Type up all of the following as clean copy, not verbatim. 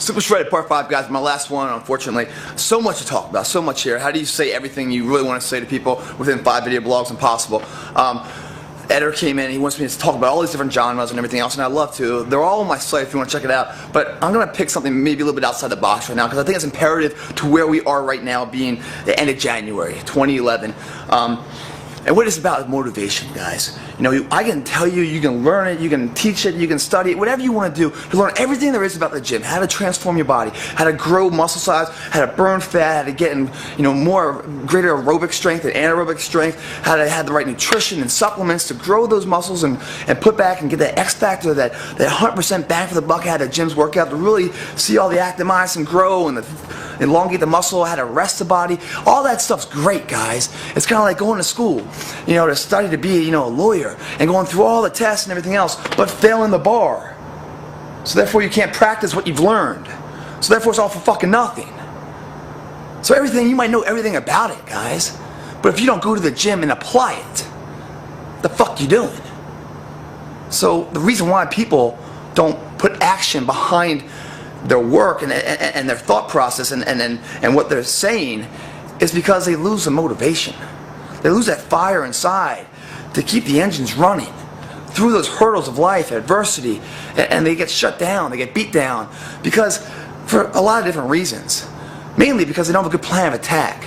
Super Shredded Part 5, guys, my last one, unfortunately. So much to talk about, so much here. How do you say everything you really want to say to people within 5 video blogs? Impossible. Editor came in, he wants me to talk about all these different genres and everything else, and I love to. They're all on my site if you want to check it out, but I'm going to pick something maybe a little bit outside the box right now, because I think it's imperative to where we are right now, being the end of January 2011. And what it's about is motivation, guys. You know, I can tell you, you can learn it, you can teach it, you can study it, whatever you want to do, to learn everything there is about the gym, how to transform your body, how to grow muscle size, how to burn fat, how to get in, greater aerobic strength and anaerobic strength, how to have the right nutrition and supplements to grow those muscles and put back and get that X factor, that 100% bang for the buck out of the gym's workout, to really see all the active myosin grow and elongate the muscle, how to rest the body. All that stuff's great, guys. It's kind of like going to school, to study to be, a lawyer, and going through all the tests and everything else, but failing the bar. So therefore you can't practice what you've learned. So therefore it's all for fucking nothing. So everything, you might know everything about it, guys, but if you don't go to the gym and apply it, what the fuck you doing? So the reason why people don't put action behind their work and their thought process and what they're saying is because they lose the motivation. They lose that fire inside to keep the engines running through those hurdles of life, adversity, and they get shut down, they get beat down, because for a lot of different reasons. Mainly because they don't have a good plan of attack.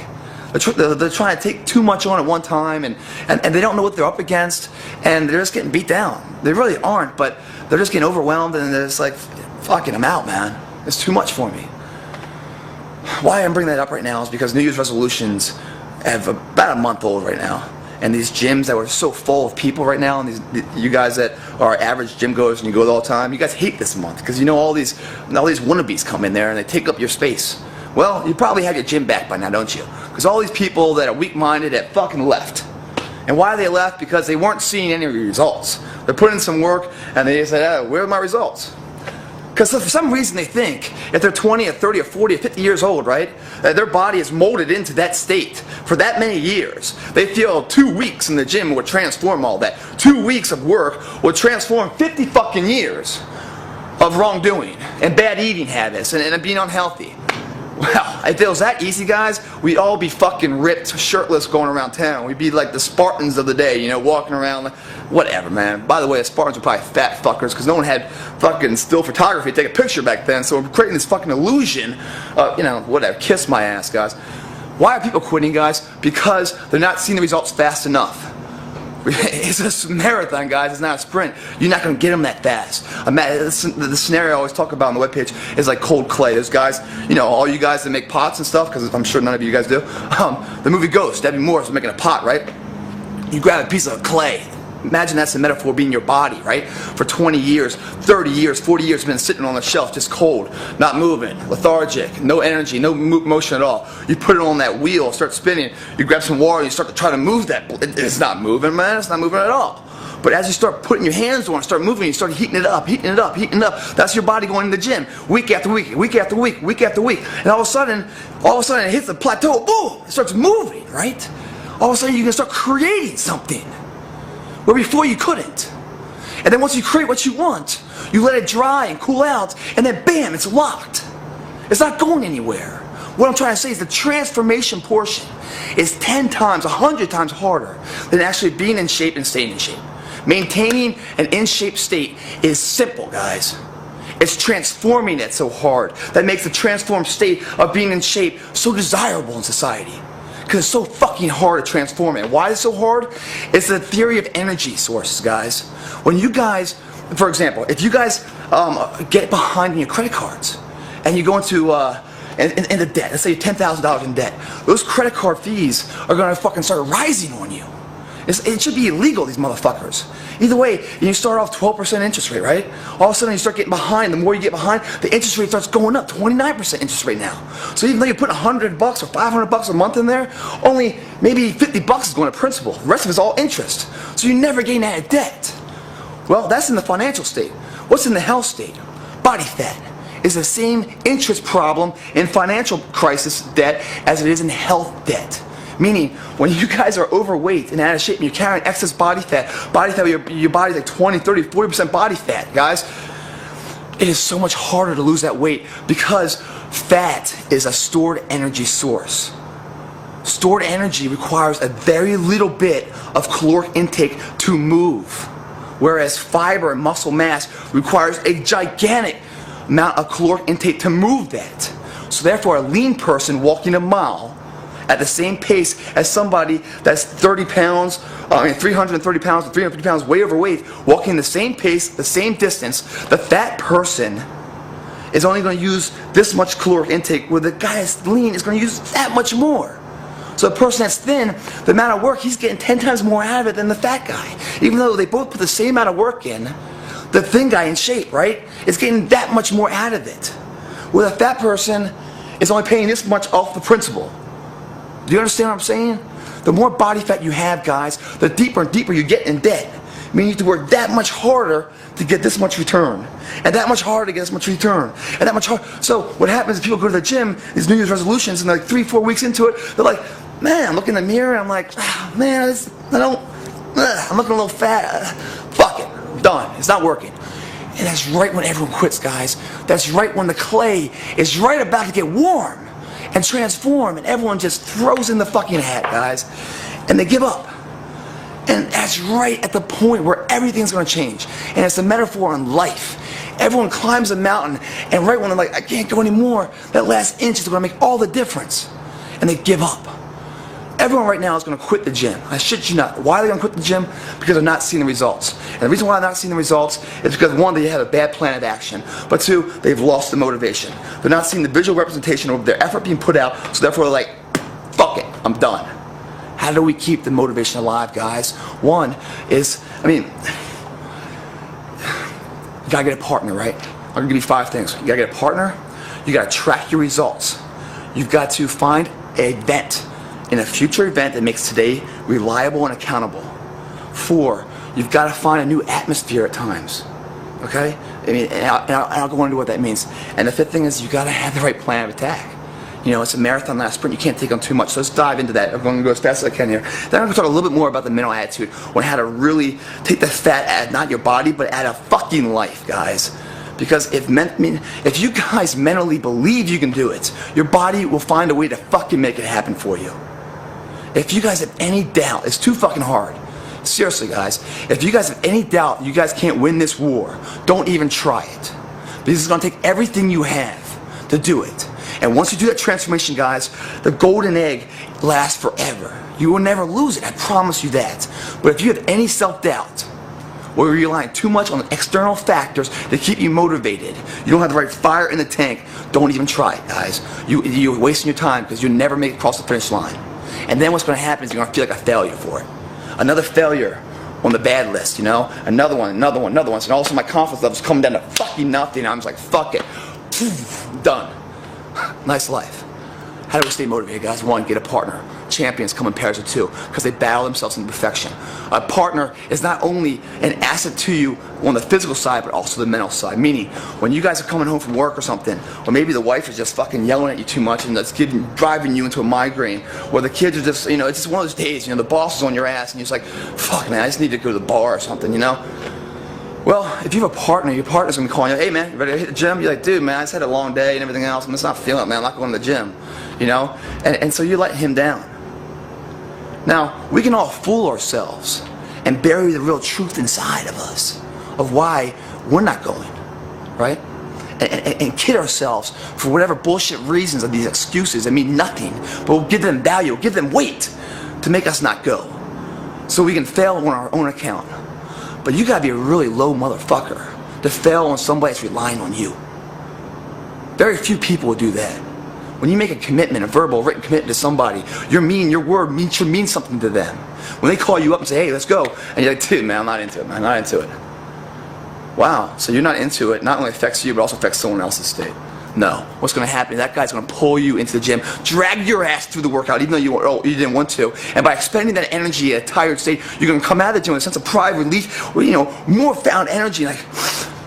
They're trying to take too much on at one time, and they don't know what they're up against, and they're just getting beat down. They really aren't, but they're just getting overwhelmed, and they're just like, fucking, I'm out, man. It's too much for me. Why I'm bringing that up right now is because New Year's resolutions have about a month old right now. And these gyms that were so full of people right now, and you guys that are average gym goers and you go there all the time, you guys hate this month because all these wannabes come in there and they take up your space. Well, you probably have your gym back by now, don't you? Because all these people that are weak-minded have fucking left. And why they left? Because they weren't seeing any results. They're putting in some work and they said, where are my results? Because for some reason they think if they're 20 or 30 or 40 or 50 years old, right, that their body is molded into that state for that many years. They feel 2 weeks in the gym would transform all that. 2 weeks of work would transform 50 fucking years of wrongdoing and bad eating habits and being unhealthy. Well, if it was that easy, guys, we'd all be fucking ripped, shirtless, going around town. We'd be like the Spartans of the day, walking around, whatever, man. By the way, the Spartans were probably fat fuckers, because no one had fucking still photography to take a picture back then, so we're creating this fucking illusion of, whatever, kiss my ass, guys. Why are people quitting, guys? Because they're not seeing the results fast enough. It's a marathon, guys. It's not a sprint. You're not going to get them that fast. The scenario I always talk about on the webpage is like cold clay. Those guys, all you guys that make pots and stuff, because I'm sure none of you guys do. The movie Ghost, Debbie Moore was making a pot, right? You grab a piece of clay. Imagine that's the metaphor being your body, right? For 20 years, 30 years, 40 years, been sitting on the shelf, just cold, not moving, lethargic, no energy, no motion at all. You put it on that wheel, start spinning, you grab some water, you start to try to move that. It's not moving, man. It's not moving at all. But as you start putting your hands on it, start moving, you start heating it up, heating it up, heating it up. That's your body going to the gym, week after week, week after week, week after week. And all of a sudden it hits the plateau, boom, it starts moving, right? All of a sudden you can start creating something where before you couldn't. And then once you create what you want, you let it dry and cool out, and then bam, it's locked. It's not going anywhere. What I'm trying to say is the transformation portion is 10 times, 100 times harder than actually being in shape and staying in shape. Maintaining an in-shape state is simple, guys. It's transforming it so hard that makes the transformed state of being in shape so desirable in society. Because it's so fucking hard to transform it. Why is it so hard? It's the theory of energy sources, guys. When you guys, for example, if you guys get behind in your credit cards and you go into the debt, let's say you're $10,000 in debt, those credit card fees are going to fucking start rising on you. It should be illegal, these motherfuckers. Either way, you start off 12% interest rate, right? All of a sudden you start getting behind. The more you get behind, the interest rate starts going up, 29% interest rate now. So even though you put $100 or $500 a month in there, only maybe $50 is going to principal. The rest of it's all interest. So you never gain out of debt. Well, that's in the financial state. What's in the health state? Body fat is the same interest problem in financial crisis debt as it is in health debt. Meaning, when you guys are overweight and out of shape and you're carrying excess body fat, your body's like 20, 30, 40% body fat, guys, it is so much harder to lose that weight because fat is a stored energy source. Stored energy requires a very little bit of caloric intake to move, whereas fiber and muscle mass requires a gigantic amount of caloric intake to move that. So therefore, a lean person walking a mile at the same pace as somebody that's 330 pounds to 350 pounds way overweight, walking the same pace, the same distance, the fat person is only going to use this much caloric intake, where the guy that's lean is going to use that much more. So the person that's thin, the amount of work, he's getting 10 times more out of it than the fat guy. Even though they both put the same amount of work in, the thin guy in shape, right, is getting that much more out of it. Where the fat person is only paying this much off the principal. Do you understand what I'm saying? The more body fat you have, guys, the deeper and deeper you get in debt. Meaning you have to work that much harder to get this much return. And that much harder to get this much return. And that much harder. So what happens is people go to the gym, these New Year's resolutions, and they're like 3-4 weeks into it, they're like, man, I look in the mirror and I'm like, oh, man, I'm looking a little fat. Fuck it, I'm done. It's not working. And that's right when everyone quits, guys. That's right when the clay is right about to get warm and transform, and everyone just throws in the fucking hat, guys, and they give up. And that's right at the point where everything's going to change. And it's a metaphor on life. Everyone climbs a mountain, and right when they're like, I can't go anymore, that last inch is going to make all the difference. And they give up. Everyone right now is going to quit the gym. I shit you not. Why are they going to quit the gym? Because they're not seeing the results. And the reason why they're not seeing the results is because, one, they have a bad plan of action. But two, they've lost the motivation. They're not seeing the visual representation of their effort being put out, so therefore they're like, fuck it, I'm done. How do we keep the motivation alive, guys? One is, you gotta get a partner, right? I'm gonna give you 5 things. You gotta get a partner, you gotta track your results, you've got to find an event, in a future event that makes today reliable and accountable. 4, you've got to find a new atmosphere at times. Okay? And I'll go into what that means. And the 5th thing is you've got to have the right plan of attack. You know, it's a marathon, not a sprint. You can't take on too much. So let's dive into that. I'm going to go as fast as I can here. Then I'm going to talk a little bit more about the mental attitude, on how to really take the fat out of not your body, but out of fucking life, guys. Because if you guys mentally believe you can do it, your body will find a way to fucking make it happen for you. If you guys have any doubt, it's too fucking hard. Seriously, guys, if you guys have any doubt you guys can't win this war, don't even try it. Because it's going to take everything you have to do it. And once you do that transformation, guys, the golden egg lasts forever. You will never lose it, I promise you that. But if you have any self-doubt, or you're relying too much on external factors to keep you motivated, you don't have the right fire in the tank, don't even try it, guys. You're wasting your time, because you'll never make it across the finish line. And then what's going to happen is you're going to feel like a failure for it. Another failure on the bad list, you know? Another one. And all of a sudden my confidence level's coming down to fucking nothing. I'm just like, fuck it. Done. Nice life. How do we stay motivated, guys? 1, get a partner. Champions come in pairs of 2, because they battle themselves into perfection. A partner is not only an asset to you on the physical side, but also the mental side. Meaning, when you guys are coming home from work or something, or maybe the wife is just fucking yelling at you too much and that's driving you into a migraine, or the kids are just, you know, it's just one of those days, you know, the boss is on your ass and you're just like, fuck man, I just need to go to the bar or something, you know? Well, if you have a partner, your partner's going to be calling you, hey man, you ready to hit the gym? You're like, dude man, I just had a long day and everything else, I'm just not feeling it, man, I'm not going to the gym, you know? And so you let him down. Now, we can all fool ourselves and bury the real truth inside of us of why we're not going, right? And kid ourselves for whatever bullshit reasons of these excuses that mean nothing, but we'll give them value, we'll give them weight to make us not go, so we can fail on our own account. But you gotta be a really low motherfucker to fail on somebody that's relying on you. Very few people will do that. When you make a commitment, a verbal, written commitment to somebody, your word should mean something to them. When they call you up and say, hey, let's go, and you're like, dude, man, I'm not into it, man, I'm not into it. Wow, so you're not into it, not only affects you, but also affects someone else's state. No, what's going to happen is that guy's going to pull you into the gym, drag your ass through the workout, even though you didn't want to, and by expending that energy at a tired state, you're going to come out of the gym with a sense of pride, relief, or, you know, more found energy, like,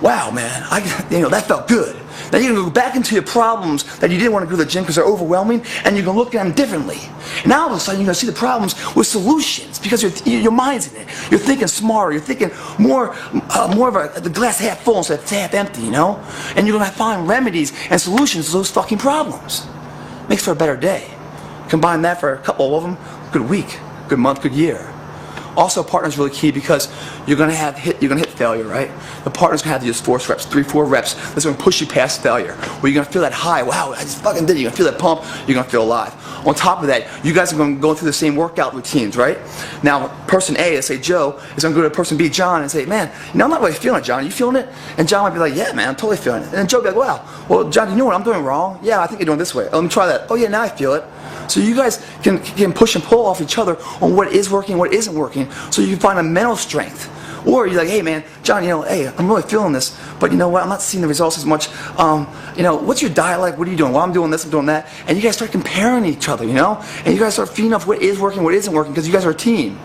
wow, man, that felt good. Then you're going to go back into your problems that you didn't want to go to the gym because they're overwhelming, and you're going to look at them differently. And now all of a sudden you're going to see the problems with solutions because your mind's in it. You're thinking smarter. You're thinking more of the glass half full instead of half empty, And you're going to find remedies and solutions to those fucking problems. Makes for a better day. Combine that for a couple of them, good week, good month, good year. Also, partner's really key because you're gonna hit failure, right? The partner's gonna have to use force reps, 3-4 reps. That's gonna push you past failure. Where you're gonna feel that high, wow, I just fucking did it. You're gonna feel that pump. You're gonna feel alive. On top of that, you guys are gonna go through the same workout routines, right? Now, person A, let's say Joe, is gonna go to person B, John, and say, man, I'm not really feeling it, John. Are you feeling it? And John might be like, yeah, man, I'm totally feeling it. And then Joe will be like, wow, well, John, you know what I'm doing wrong? Yeah, I think you're doing this way. Let me try that. Oh yeah, now I feel it. So you guys can push and pull off each other on what is working, what isn't working, so you can find a mental strength. Or you're like, hey man, John, hey, I'm really feeling this, but you know what, I'm not seeing the results as much. What's your diet like? What are you doing? Well, I'm doing this, I'm doing that. And you guys start comparing each other, And you guys start feeding off what is working, what isn't working, because you guys are a team.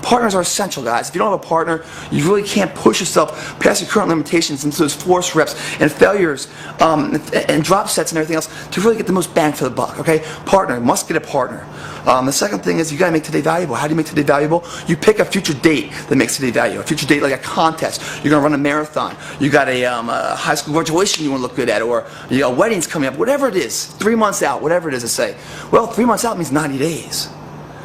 Partners are essential, guys. If you don't have a partner, you really can't push yourself past your current limitations into those force reps and failures and drop sets and everything else to really get the most bang for the buck, okay? Partner, must get a partner. The second thing is you got to make today valuable. How do you make today valuable? You pick a future date that makes today valuable. A future date like a contest. You're going to run a marathon. You got a high school graduation you want to look good at, or you got weddings coming up, whatever it is, 3 months out, whatever it is to say. Well, 3 months out means 90 days.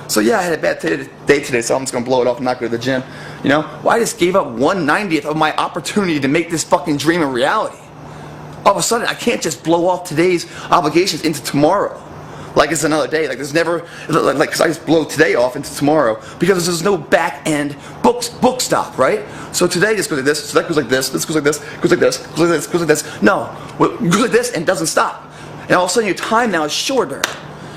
So yeah, I had a bad day today, so I'm just going to blow it off and not go to the gym. Well, I just gave up 1/90th of my opportunity to make this fucking dream a reality. All of a sudden, I can't just blow off today's obligations into tomorrow. Like it's another day. Like there's never, because I just blow today off into tomorrow because there's no back end book stop, right? So today just goes like this, so that goes like this goes like this, goes like this, goes like this, goes like this. No, it goes like this and doesn't stop. And all of a sudden your time now is shorter.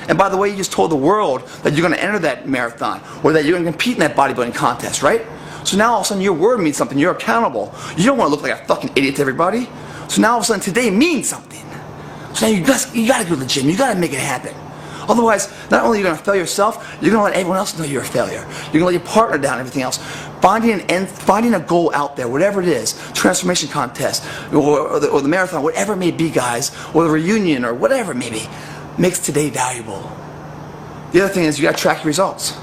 And by the way, you just told the world that you're going to enter that marathon or that you're going to compete in that bodybuilding contest, right? So now all of a sudden your word means something. You're accountable. You don't want to look like a fucking idiot to everybody. So now all of a sudden today means something. So now you got to go to the gym. You got to make it happen. Otherwise, not only are you going to fail yourself, you're going to let everyone else know you're a failure. You're going to let your partner down and everything else. Finding a goal out there, whatever it is, transformation contest, or the marathon, whatever it may be, guys, or the reunion, or whatever it may be, makes today valuable. The other thing is you got to track your results.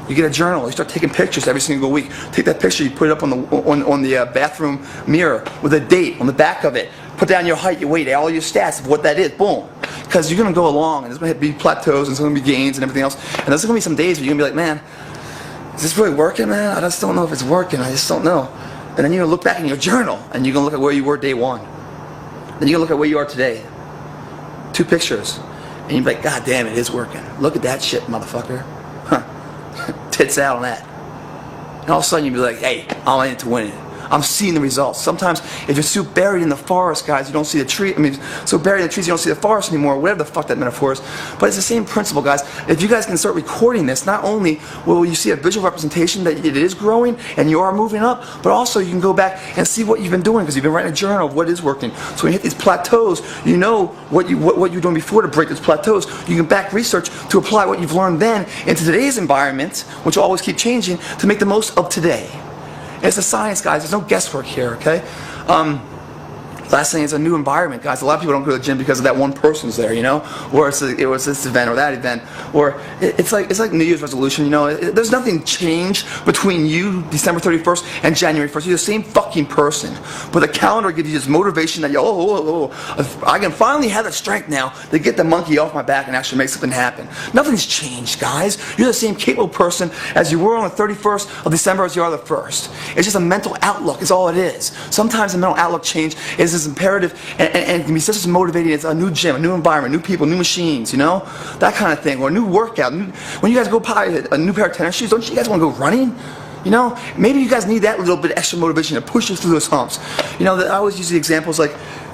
You get a journal. You start taking pictures every single week. Take that picture, you put it up on the bathroom mirror with a date on the back of it. Put down your height, your weight, all your stats of what that is. Boom. Because you're going to go along, and there's going to be plateaus, and there's going to be gains and everything else. And there's going to be some days where you're going to be like, man, is this really working, man? I just don't know if it's working. I just don't know. And then you're going to look back in your journal, and you're going to look at where you were day one. Then you're going to look at where you are today. 2 pictures. And you're like, God damn, it is working. Look at that shit, motherfucker. Huh. Tits out on that. And all of a sudden you'll be like, hey, I'm in it to win it. I'm seeing the results. Sometimes if you're so buried in the forest, guys, you don't see the tree. So buried in the trees, you don't see the forest anymore, whatever the fuck that metaphor is. But it's the same principle, guys. If you guys can start recording this, not only will you see a visual representation that it is growing and you are moving up, but also you can go back and see what you've been doing because you've been writing a journal of what is working. So when you hit these plateaus, you know what you're doing before to break those plateaus. You can back research to apply what you've learned then into today's environment, which will always keep changing, to make the most of today. It's a science, guys. There's no guesswork here, okay? Last thing is a new environment, guys. A lot of people don't go to the gym because of that one person's there, or it was this event or that event, or it's like New Year's resolution, There's nothing changed between you, December 31st, and January 1st. You're the same fucking person, but the calendar gives you this motivation that I can finally have the strength now to get the monkey off my back and actually make something happen. Nothing's changed, guys. You're the same capable person as you were on the 31st of December as you are the 1st. It's just a mental outlook. Is all it is. Sometimes the mental outlook change is imperative and can be just as motivating as a new gym, a new environment, new people, new machines, that kind of thing, or a new workout. When you guys go buy a new pair of tennis shoes, don't you guys want to go running? Maybe you guys need that little bit of extra motivation to push you through those humps. I always use the examples like,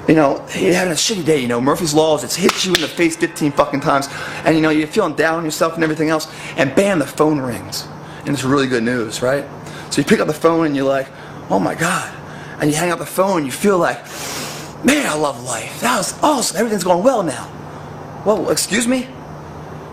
you're having a shitty day, Murphy's Law is it's hit you in the face 15 fucking times, and you're feeling down on yourself and everything else, and bam, the phone rings, and it's really good news, right? So you pick up the phone and you're like, oh my God. And you hang up the phone and you feel like, man, I love life. That was awesome. Everything's going well now. Well, excuse me?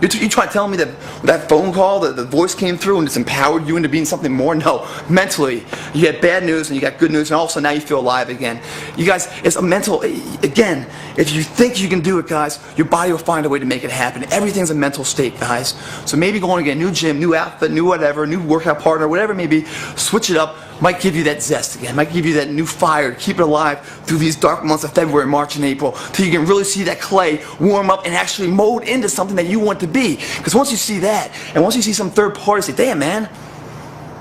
You trying to tell me that phone call, the voice came through and it's empowered you into being something more? No. Mentally, you get bad news and you got good news, and all of a sudden now you feel alive again. You guys, it's a mental, again, if you think you can do it, guys, your body will find a way to make it happen. Everything's a mental state, guys. So maybe going to get a new gym, new outfit, new whatever, new workout partner, whatever it may be, switch it up, might give you that zest again, might give you that new fire to keep it alive through these dark months of February, March, and April, till you can really see that clay warm up and actually mold into something that you want to be. Because once you see that, and once you see some third party say, damn, man,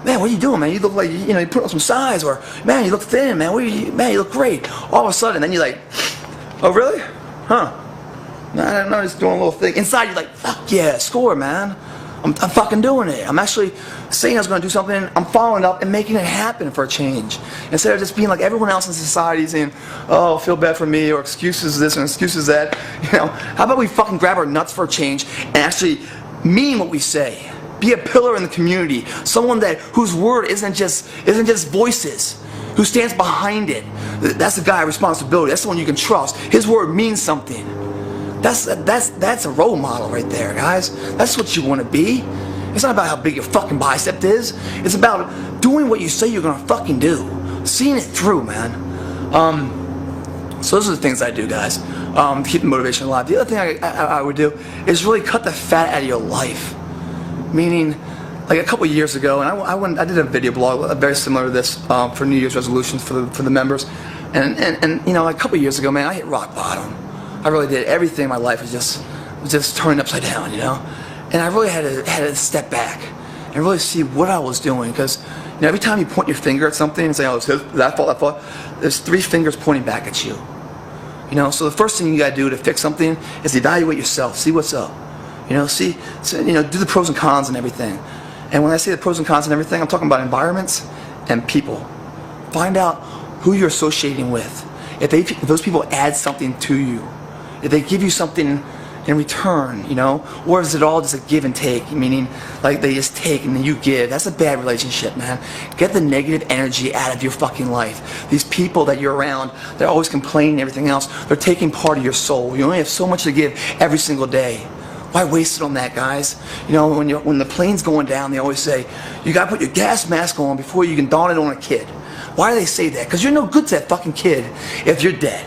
what are you doing, man? You look like, you put on some size, or, man, you look thin, man, you look great. All of a sudden, then you're like, oh, really? Huh. No, I'm just doing a little thing. Inside, you're like, fuck yeah, score, man. I'm fucking doing it. I'm actually saying I was going to do something. I'm following up and making it happen for a change. Instead of just being like everyone else in society saying, oh, feel bad for me, or excuses this and excuses that. How about we fucking grab our nuts for a change and actually mean what we say? Be a pillar in the community. Someone whose word isn't just voices. Who stands behind it. That's the guy of responsibility. That's the one you can trust. His word means something. That's a role model right there, guys. That's what you want to be. It's not about how big your fucking bicep is. It's about doing what you say you're gonna fucking do. Seeing it through, man. So those are the things I do, guys, to keep the motivation alive. The other thing I would do is really cut the fat out of your life. Meaning, like a couple of years ago, and I did a video blog very similar to this for New Year's resolutions for the members, and like a couple of years ago, man, I hit rock bottom. I really did. Everything in my life was just turning upside down, and I really had to step back and really see what I was doing, because every time you point your finger at something and say, oh, it's that fault, there's 3 fingers pointing back at you. So the first thing you got to do to fix something is evaluate yourself, see what's up. Do the pros and cons and everything. And when I say the pros and cons and everything, I'm talking about environments and people. Find out who you're associating with. If those people add something to you, if they give you something in return, or is it all just a give and take, meaning like they just take and then you give? That's a bad relationship, man. Get the negative energy out of your fucking life. These people that you're around, they're always complaining and everything else. They're taking part of your soul. You only have so much to give every single day. Why waste it on that, guys? When the plane's going down, they always say, you gotta put your gas mask on before you can don it on a kid. Why do they say that? Because you're no good to that fucking kid if you're dead.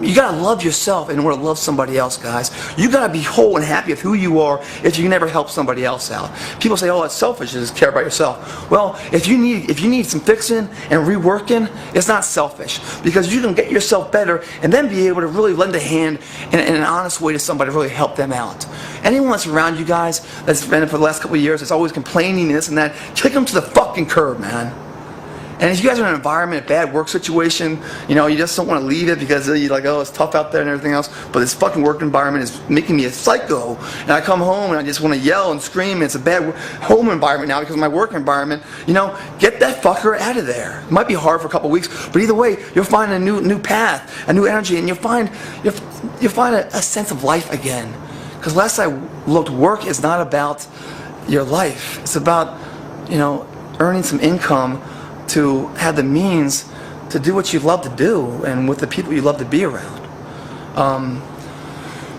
You gotta love yourself in order to love somebody else, guys. You gotta be whole and happy with who you are if you can never help somebody else out. People say, oh, it's selfish to just care about yourself. Well, if you need some fixing and reworking, it's not selfish, because you can get yourself better and then be able to really lend a hand in an honest way to somebody to really help them out. Anyone that's around you guys that's been for the last couple of years that's always complaining and this and that, kick them to the fucking curb, man. And if you guys are in an environment, a bad work situation, you just don't want to leave it because you're like, oh, it's tough out there and everything else, but this fucking work environment is making me a psycho, and I come home and I just want to yell and scream, and it's a bad home environment now because of my work environment, get that fucker out of there. It might be hard for a couple of weeks, but either way, you'll find a new path, a new energy, and you'll find a sense of life again. Because last I looked, work is not about your life. It's about, earning some income to have the means to do what you love to do and with the people you love to be around.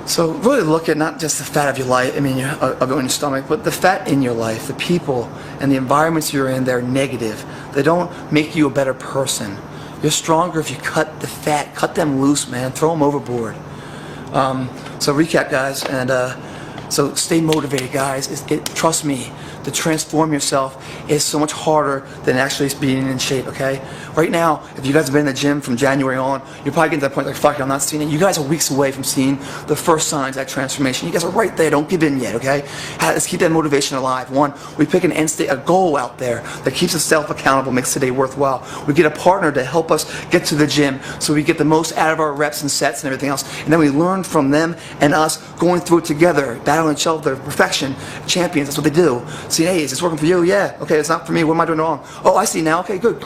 So really look at not just the fat of your life, on your stomach, but the fat in your life, the people and the environments you're in. They're negative. They don't make you a better person. You're stronger if you cut the fat, cut them loose, man. Throw them overboard. So recap, guys, and so stay motivated, guys. Trust me. To transform yourself is so much harder than actually being in shape, okay? Right now, if you guys have been in the gym from January on, you're probably getting to that point like, fuck it, I'm not seeing it. You guys are weeks away from seeing the first signs of that transformation. You guys are right there. Don't give in yet, okay? Let's keep that motivation alive. One, we pick an end state, a goal out there that keeps us self-accountable, makes today worthwhile. We get a partner to help us get to the gym so we get the most out of our reps and sets and everything else. And then we learn from them and us going through it together, battling each other, perfection, champions. That's what they do. See, hey, is this working for you? Yeah. Okay, it's not for me. What am I doing wrong? Oh, I see now. Okay, good.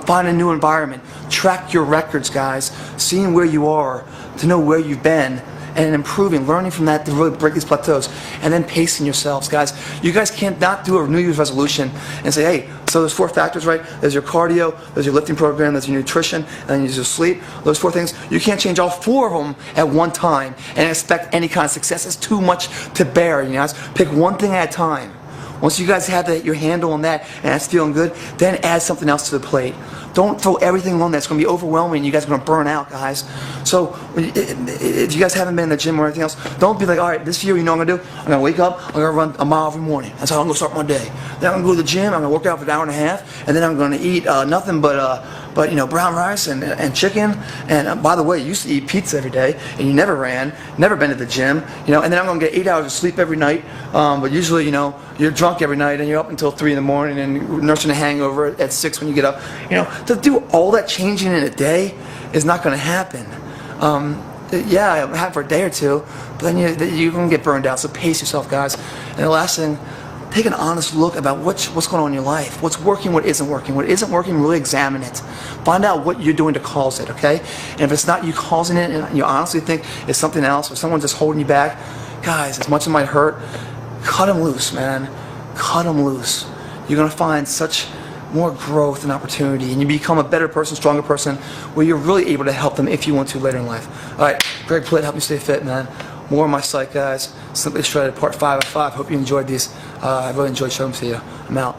Find a new environment. Track your records, guys. Seeing where you are, to know where you've been, and improving, learning from that to really break these plateaus, and then pacing yourselves, guys. You guys can't not do a New Year's resolution and say, hey, so there's 4 factors, right? There's your cardio, there's your lifting program, there's your nutrition, and then there's your sleep. Those 4 things, you can't change all 4 of them at one time and expect any kind of success. It's too much to bear, you guys. Pick one thing at a time. Once you guys have your handle on that and that's feeling good, then add something else to the plate. Don't throw everything on that. It's going to be overwhelming. You guys are going to burn out, guys. So if you guys haven't been in the gym or anything else, don't be like, all right, this year, you know what I'm going to do? I'm going to wake up, I'm going to run a mile every morning. That's how I'm going to start my day. Then I'm going to go to the gym, I'm going to work out for an hour and a half, and then I'm going to eat nothing but brown rice and chicken. And by the way, you used to eat pizza every day, and you never ran, never been to the gym, and then I'm going to get 8 hours of sleep every night. But usually, you're drunk every night, and you're up until 3 in the morning, and nursing a hangover at 6 when you get up. To do all that changing in a day is not going to happen. Yeah, it'll happen for a day or two, but then you're going to get burned out. So pace yourself, guys. And the last thing, take an honest look about what's going on in your life. What's working, what isn't working. What isn't working, really examine it. Find out what you're doing to cause it, okay? And if it's not you causing it and you honestly think it's something else or someone's just holding you back, guys, as much as it might hurt, cut them loose, man. Cut them loose. You're going to find such more growth and opportunity, and you become a better person, stronger person, where you're really able to help them if you want to later in life. All right, Greg Plitt, help you stay fit, man. More on my site, guys. Simply Shredded, part 5 of 5. Hope you enjoyed these. I really enjoyed showing them to you. I'm out.